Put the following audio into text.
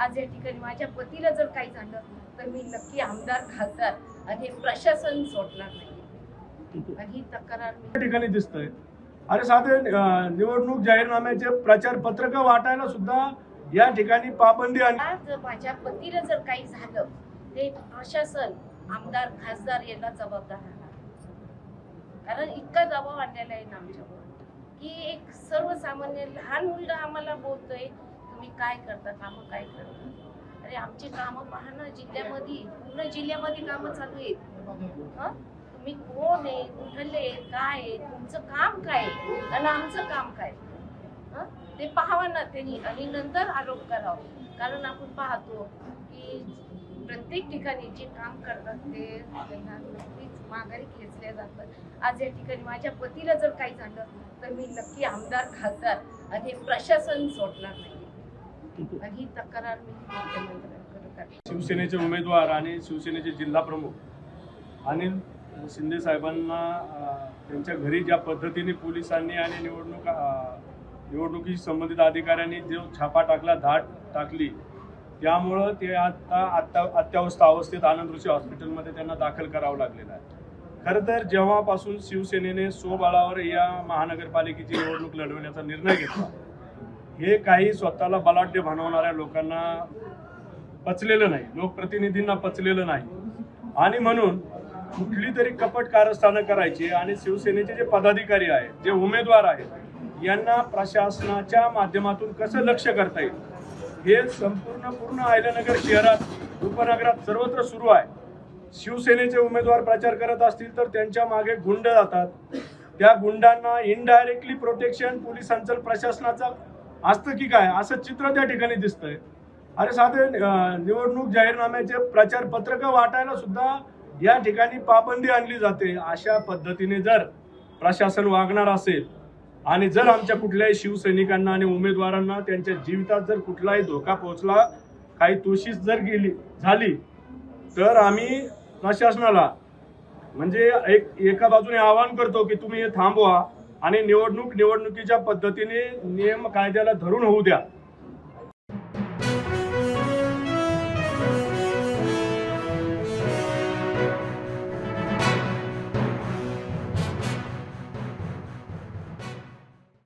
आज या ठिकाणी माझ्या पतीला जर काही झालं तर मी नक्की आमदार खासदार आणि हे प्रशासन सोडणार नाही आणि ही तक्रार मी ठिकाणी दिसतंय। अरे साधे निवडणूक जाहीरनाम्याचे प्रचार पत्रक वाटायला सुद्धा या ठिकाणी पाबंदी आणि आज माझ्या पतीला जर काही झालं ते प्रशासन आमदार खासदार याला जबाबदार राहणार, कारण इतका दबाव आणलेला आहे ना आमच्यावर की एक सर्वसामान्य लहान मुलगा आम्हाला बोलतोय तुम्ही काय करता, कामं काय करता। अरे आमची कामं पहा ना, जिल्ह्यामध्ये पूर्ण जिल्ह्यामध्ये कामं चालू आहेत। तुम्ही कोण आहे, कुठले काय आहे, तुमचं काम काय आणि आमचं काम काय ते पाहावं ना त्यांनी आणि नंतर आरोप करावं। कारण आपण पाहतो की प्रत्येक ठिकाणी जे काम करतात ते त्यांना नक्कीच माघारी खेचल्या जातात। आज या ठिकाणी माझ्या पतीला जर काही झालं तर मी नक्की आमदार खासदार आणि हे प्रशासन सोडणार नाही आणि ही तक्रार मी मुख्यमंत्र्यांकडे करते। शिवसेनेचे उमेदवार आणि शिवसेनेचे जिल्हा प्रमुख अनिल शिंदे साहेबांना त्यांच्या घरी ज्या पद्धतीने पोलिसांनी आणि निवडणुकीशी संबंधित अधिकाऱ्यांनी जो छापा टाकला, धाड टाकली, त्यामुळं ते आता अत्यावस्थ अवस्थेत आनंद ऋषी हॉस्पिटलमध्ये त्यांना दाखल करावं लागलेलं आहे। खरं तर जेव्हापासून शिवसेनेने स्वबळावर या महानगरपालिकेची निवडणूक लढवण्याचा निर्णय घेतला, हे काही स्वतःला बलाढ्य बनवणाऱ्या लोकांना पचलेलं नाही, लोकप्रतिनिधींना पचलेलं नाही आणि म्हणून कुठली तरी कपट कारस्थानं करायची आणि शिवसेनेचे जे पदाधिकारी आहेत, जे उमेदवार आहेत, यांना प्रशासनाच्या माध्यमातून कसं लक्ष करता येईल हे पूर्ण अहिल्यानगर शहरात, उपनगरात सर्वत्र सुरू आहे। शिवसेनेचे उमेदवार प्रचार करत असतील तर त्यांच्या मागे गुंड जातात, त्या गुंडांना इनडायरेक्टली प्रोटेक्शन पोलिसांचं प्रशासनाचं असतं की काय असं चित्र त्या ठिकाणी दिसतंय। अरे साधे निवडणूक जाहीरनाम्याचे प्रचार पत्रक वाटायला सुद्धा या ठिकाणी पाबंदी आणली जाते। अशा पद्धतीने जर प्रशासन वागणार असेल आणि जर आमच्या कुठल्याही शिवसैनिकांना आणि उमेदवारांना त्यांच्या जीवितात जर कुठलाही धोका पोहोचला, काही तोशीच जर झाली तर आम्ही प्रशासनाला म्हणजे एका बाजूने आवाहन करतो की तुम्ही हे थांबवा आणि निवडणुकीच्या पद्धतीने नियम कायद्याला धरून होऊ द्या।